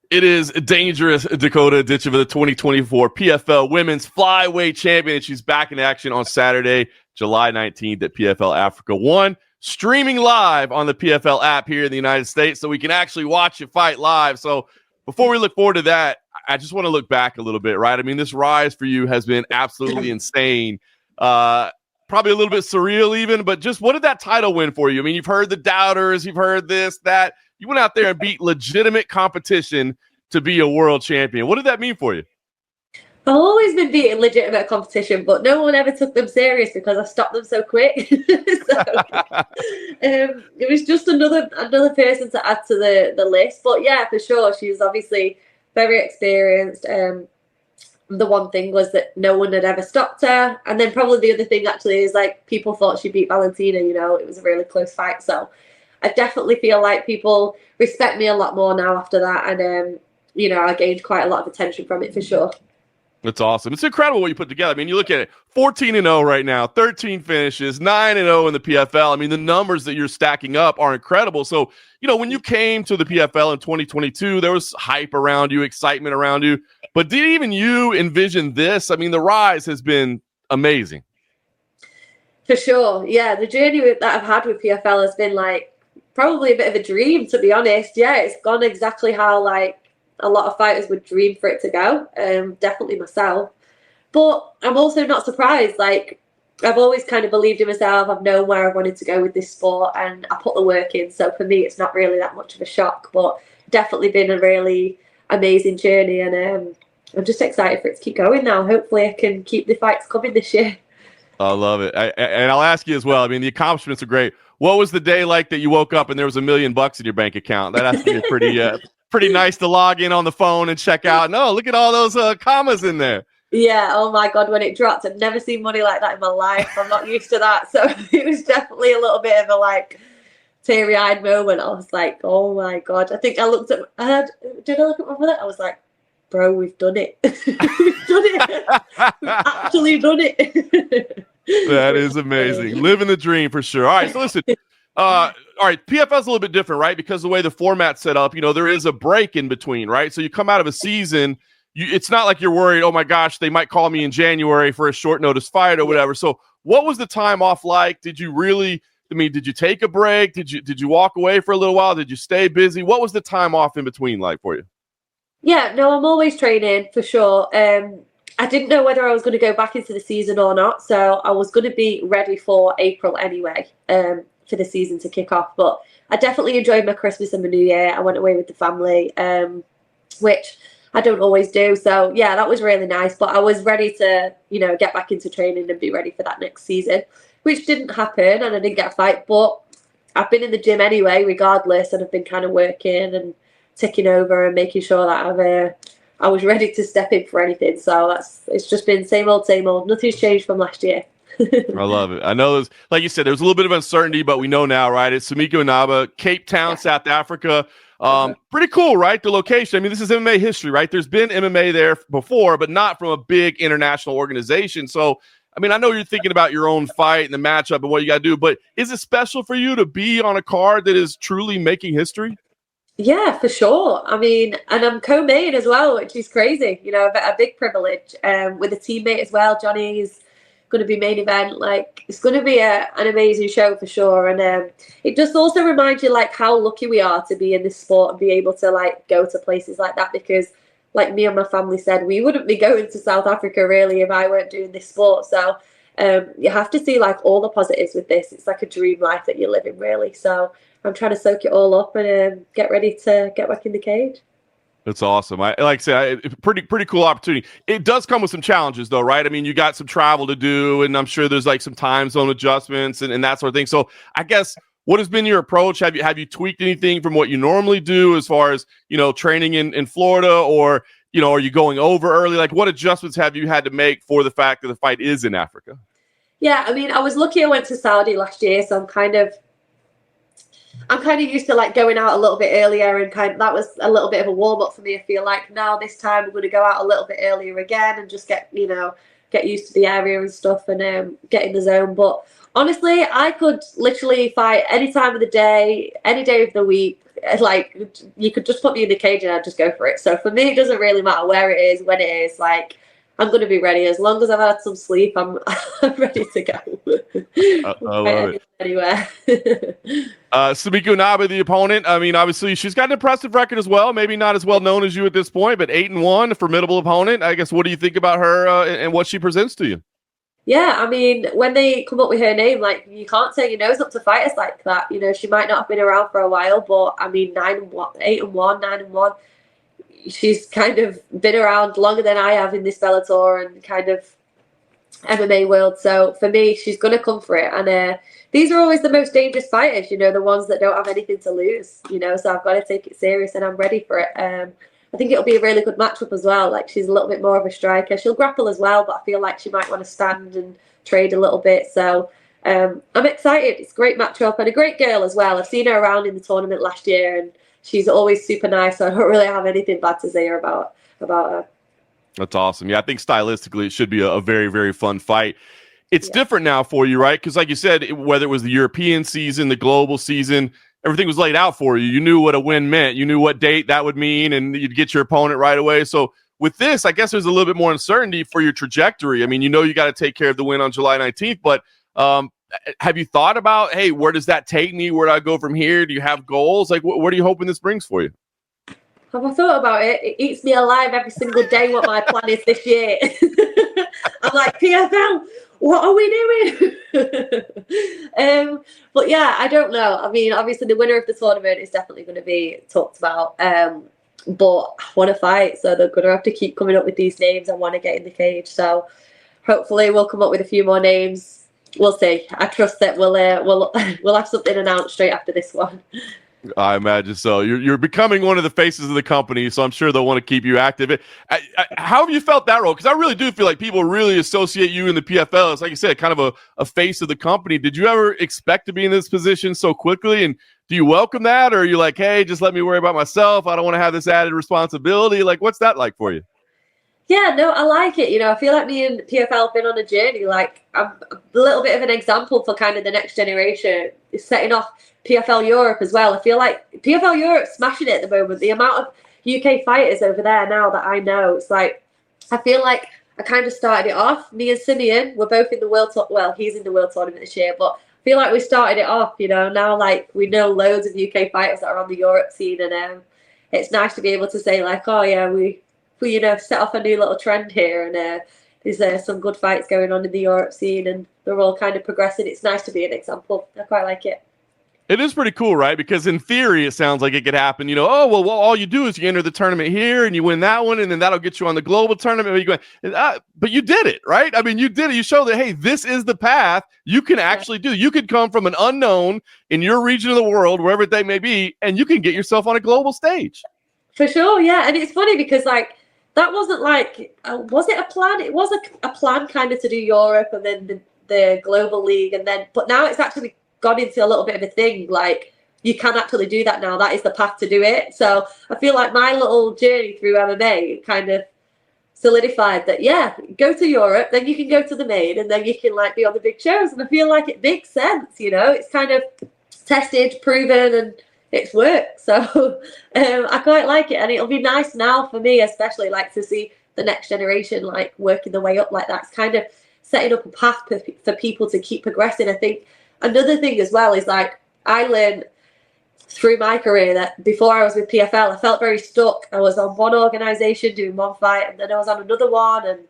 It is dangerous. Dakota Ditcheva, the 2024 PFL Women's Flyweight Champion. She's back in action on Saturday, July 19th at PFL Africa 1, streaming live on the PFL app here in the United States, so we can actually watch you fight live. So before we look forward to that, I just want to look back a little bit, right? I mean, this rise for you has been absolutely insane. Probably a little bit surreal even, but just what did that title win for you? I mean, you've heard the doubters, you've heard this, that. You went out there and beat legitimate competition to be a world champion. What did that mean for you? I've always been beating legitimate competition, but no one ever took them serious because I stopped them so quick. It was just another person to add to the list. But yeah, for sure, she was obviously very experienced. The one thing was that no one had ever stopped her. And then probably the other thing actually is like people thought she beat Valentina, it was a really close fight. So I definitely feel like people respect me a lot more now after that. And, I gained quite a lot of attention from it for sure. That's awesome. It's incredible what you put together. I mean, you look at it, 14-0 right now, 13 finishes, 9-0 in the PFL. I mean, the numbers that you're stacking up are incredible. So, when you came to the PFL in 2022, there was hype around you, excitement around you. But did even you envision this? I mean, the rise has been amazing. For sure. Yeah, the journey that I've had with PFL has been probably a bit of a dream, to be honest. Yeah, it's gone exactly how a lot of fighters would dream for it to go. Definitely myself. But I'm also not surprised. I've always kind of believed in myself. I've known where I wanted to go with this sport and I put the work in. So for me, it's not really that much of a shock, but definitely been a really amazing journey. And I'm just excited for it to keep going now. Hopefully I can keep the fights coming this year. I love it. And I'll ask you as well. I mean, the accomplishments are great. What was the day like that you woke up and there was $1 million in your bank account? That has to be pretty nice to log in on the phone and check out. No, look at all those commas in there. Yeah, oh my God, when it dropped, I've never seen money like that in my life. I'm not used to that. So it was definitely a little bit of a teary-eyed moment. I was like, oh my God. I think I looked at, did I look at my mother? I was like, bro, we've done it. We've done it. We've actually done it. That is amazing. Living the dream for sure. All right, so listen. All right, PFL is a little bit different, right? Because the way the format's set up, there is a break in between, right? So you come out of a season, it's not like you're worried, oh my gosh, they might call me in January for a short notice fight or whatever. So what was the time off like? Did you take a break? Did you walk away for a little while? Did you stay busy? What was the time off in between like for you? Yeah, no, I'm always training for sure. I didn't know whether I was going to go back into the season or not. So I was going to be ready for April anyway. For the season to kick off, but I definitely enjoyed my Christmas and my New Year. I went away with the family, which I don't always do. So yeah, that was really nice. But I was ready to, get back into training and be ready for that next season, which didn't happen, and I didn't get a fight. But I've been in the gym anyway, regardless, and I've been kind of working and ticking over and making sure that I was ready to step in for anything. So it's just been same old. Nothing's changed from last year. I love it. I know there's, like you said, there's a little bit of uncertainty, but we know now, right? It's Sumiko Inaba, Cape Town, South Africa. Pretty cool, right? The location. I mean, this is MMA history, right? There's been MMA there before, but not from a big international organization. So, I mean, I know you're thinking about your own fight and the matchup and what you got to do, but is it special for you to be on a card that is truly making history? Yeah, for sure. I mean, and I'm co-main as well, which is crazy. A big privilege with a teammate as well. Johnny is going to be main event. It's going to be an amazing show for sure. And it just also reminds you how lucky we are to be in this sport and be able to go to places like that, because me and my family said we wouldn't be going to South Africa really if I weren't doing this sport. So you have to see all the positives with this. It's like a dream life that you're living really. So I'm trying to soak it all up and get ready to get back in the cage. That's awesome. Like I said, pretty cool opportunity. It does come with some challenges, though, right? I mean, you got some travel to do, and I'm sure there's some time zone adjustments and that sort of thing. So I guess what has been your approach? Have you tweaked anything from what you normally do as far as training in Florida, or are you going over early? What adjustments have you had to make for the fact that the fight is in Africa? Yeah, I mean, I was lucky. I went to Saudi last year, so I'm kind of used to going out a little bit earlier, and that was a little bit of a warm up for me. I feel like now this time we're going to go out a little bit earlier again and just get get used to the area and stuff and get in the zone. But honestly, I could literally fight any time of the day, any day of the week. Like, you could just put me in the cage and I'd just go for it. So for me, it doesn't really matter where it is, when it is. Like, I'm going to be ready. As long as I've had some sleep, I'm ready to go. I love it. Anywhere. Sumiko Inaba, the opponent. I mean, obviously, she's got an impressive record as well. Maybe not as well known as you at this point, but 8-1, a formidable opponent. I guess, what do you think about her and what she presents to you? Yeah, I mean, when they come up with her name, like, you can't turn your nose up to fighters like that. You know, she might not have been around for a while, but I mean, 8-1, 9-1. She's kind of been around longer than I have in this Bellator and kind of MMA world. So for me, she's going to come for it. And these are always the most dangerous fighters, you know, the ones that don't have anything to lose, you know, so I've got to take it serious and I'm ready for it. I think it'll be a really good matchup as well. Like, she's a little bit more of a striker. She'll grapple as well, but I feel like she might want to stand and trade a little bit. So I'm excited. It's a great matchup and a great girl as well. I've seen her around in the tournament last year and she's always super nice. So I don't really have anything bad to say about her. That's awesome. Yeah, I think stylistically it should be a very, very fun fight. It's different now for you, right? Because like you said, whether it was the European season, the global season, everything was laid out for you. You knew what a win meant. You knew what date that would mean, and you'd get your opponent right away. So with this, I guess there's a little bit more uncertainty for your trajectory. I mean, you know you got to take care of the win on July 19th, but have you thought about, hey, where does that take me? Where do I go from here? Do you have goals? Like, what are you hoping this brings for you? Have I thought about it? It eats me alive every single day what my plan is this year. I'm like, PFL, what are we doing? But yeah, I don't know. I mean, obviously the winner of the tournament is definitely going to be talked about. But I want to fight, so they're going to have to keep coming up with these names. I want to get in the cage, so hopefully we'll come up with a few more names. We'll see. I trust that we'll have something announced straight after this one. I imagine so. You're becoming one of the faces of the company, so I'm sure they'll want to keep you active. How have you felt that role? Because I really do feel like people really associate you in the PFL. It's like you said, kind of a face of the company. Did you ever expect to be in this position so quickly? And do you welcome that? Or are you like, hey, just let me worry about myself. I don't want to have this added responsibility. Like, what's that like for you? Yeah, no, I like it. You know, I feel like me and PFL have been on a journey. Like, I'm a little bit of an example for kind of the next generation. It's setting off PFL Europe as well. I feel like PFL Europe's smashing it at the moment. The amount of UK fighters over there now that I know, it's like, I feel like I kind of started it off. Me and Simeon were both in the world well, he's in the world tournament this year, but I feel like we started it off, you know. Now, like, we know loads of UK fighters that are on the Europe scene, and it's nice to be able to say, like, oh yeah, we you know, set off a new little trend here, and there's some good fights going on in the Europe scene, and they're all kind of progressing. It's nice to be an example. I quite like it. It is pretty cool, right? Because in theory, it sounds like it could happen. You know, oh, well, all you do is you enter the tournament here and you win that one, and then that'll get you on the global tournament. But you did it, right? I mean, you did it. You showed that, hey, this is the path you can actually do. You could come from an unknown in your region of the world, wherever they may be, and you can get yourself on a global stage. For sure, yeah. And it's funny because, like, that wasn't like, was it a plan? It was a plan kind of to do Europe and then the global league, but now it's actually gone into a little bit of a thing. Like, you can actually do that now. That is the path to do it. So I feel like my little journey through MMA kind of solidified that, yeah, go to Europe, then you can go to the main, and then you can, like, be on the big shows. And I feel like it makes sense, you know. It's kind of tested, proven, and it's worked. So I quite like it, and it'll be nice now for me, especially, like, to see the next generation, like, working their way up like that. It's kind of setting up a path for people to keep progressing. I think another thing as well is, like, I learned through my career that before I was with PFL, I felt very stuck. I was on one organization doing one fight, and then I was on another one, and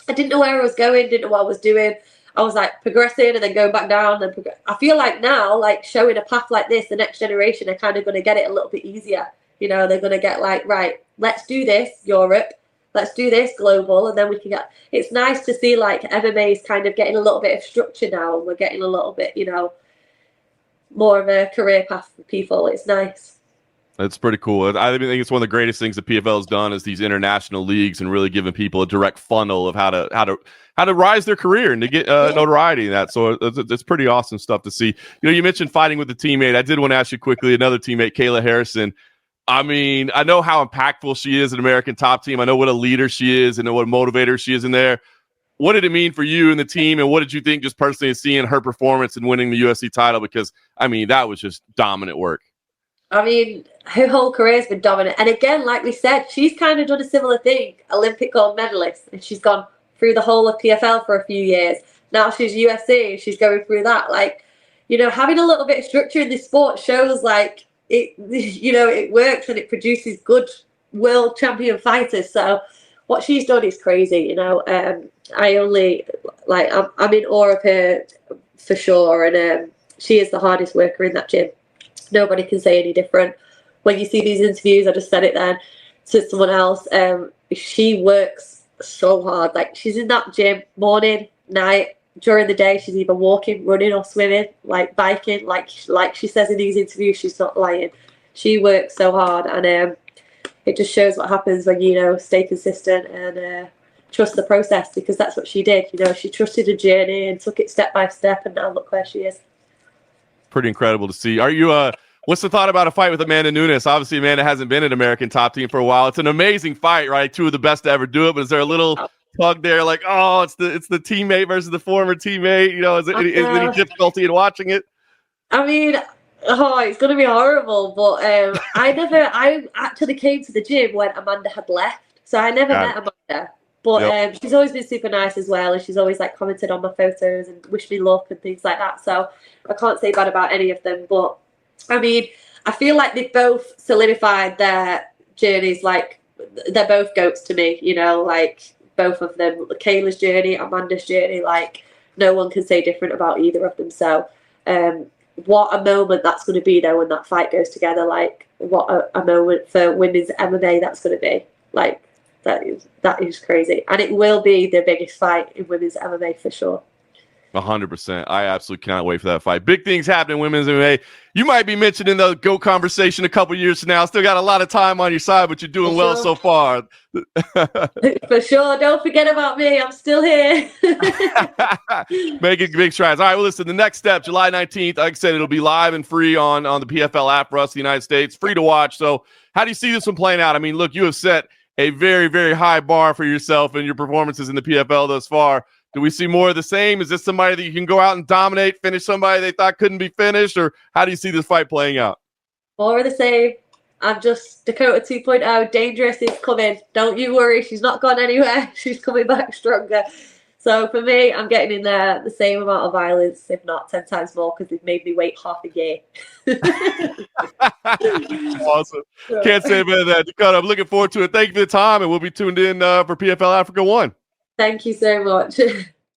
I didn't know where I was going, didn't know what I was doing. I was, like, progressing and then going back down. And I feel like now, like, showing a path like this, the next generation are kind of going to get it a little bit easier. You know, they're going to get, like, right, let's do this Europe, let's do this global, and then we can get. It's nice to see, like, MMA is kind of getting a little bit of structure now, and we're getting a little bit, you know, more of a career path for people. It's nice. That's pretty cool. I think it's one of the greatest things that PFL has done is these international leagues and really giving people a direct funnel of how to rise their career and to get notoriety in that. So it's pretty awesome stuff to see. You know, you mentioned fighting with a teammate. I did want to ask you quickly, another teammate, Kayla Harrison. I mean, I know how impactful she is in American Top Team. I know what a leader she is and what a motivator she is in there. what did it mean for you and the team, and what did you think just personally seeing her performance and winning the UFC title? Because, I mean, that was just dominant work. I mean, her whole career has been dominant. And again, like we said, she's kind of done a similar thing, Olympic gold medalist, and she's gone through the whole of PFL for a few years. Now she's UFC, and she's going through that. Like, you know, having a little bit of structure in this sport shows like it, you know, it works and it produces good world champion fighters. So what she's done is crazy, you know. I only, like, I'm in awe of her for sure. And she is the hardest worker in that gym. Nobody can say any different. When you see these interviews, I just said it then to someone else. She works so hard. Like, she's in that gym morning, night, during the day. She's either walking, running, or swimming, like biking. Like she says in these interviews, she's not lying. She works so hard, and it just shows what happens when you know stay consistent and trust the process. Because that's what she did. You know, she trusted the journey and took it step by step, and now look where she is. Pretty incredible to see. Are you what's the thought about a fight with Amanda Nunes? Obviously, Amanda hasn't been an American top team for a while. It's an amazing fight, right? Two of the best to ever do it. But is there a little tug there, like, oh, it's the teammate versus the former teammate? You know, is any difficulty in watching it? I mean, it's going to be horrible. But I actually came to the gym when Amanda had left, so I never met Amanda. But she's always been super nice as well, and she's always like commented on my photos and wished me luck and things like that. So I can't say bad about any of them. But I mean, I feel like they've both solidified their journeys. Like, they're both goats to me, you know, like both of them. Kayla's journey, Amanda's journey, like no one can say different about either of them. So what a moment that's going to be though when that fight goes together. Like, what a moment for women's MMA that's going to be. Like, that is crazy, and it will be the biggest fight in women's MMA for sure. 100%. I absolutely cannot wait for that fight. Big things happening in women's MMA. You might be mentioned in the GOAT conversation a couple years from now. Still got a lot of time on your side, but you're doing well so far. For sure. Don't forget about me. I'm still here. Making big strides. All right, well, listen, the next step, July 19th, like I said, it'll be live and free on the PFL app for us, the United States. Free to watch. So how do you see this one playing out? I mean, look, you have set a very, very high bar for yourself and your performances in the PFL thus far. Do we see more of the same? Is this somebody that you can go out and dominate, finish somebody they thought couldn't be finished, or how do you see this fight playing out? More of the same. I'm just Dakota 2.0. Dangerous is coming. Don't you worry. She's not gone anywhere. She's coming back stronger. So for me, I'm getting in there the same amount of violence, if not 10 times more, because they've made me wait half a year. Awesome. Can't say better than that. Dakota, I'm looking forward to it. Thank you for the time, and we'll be tuned in for PFL Africa 1. Thank you so much.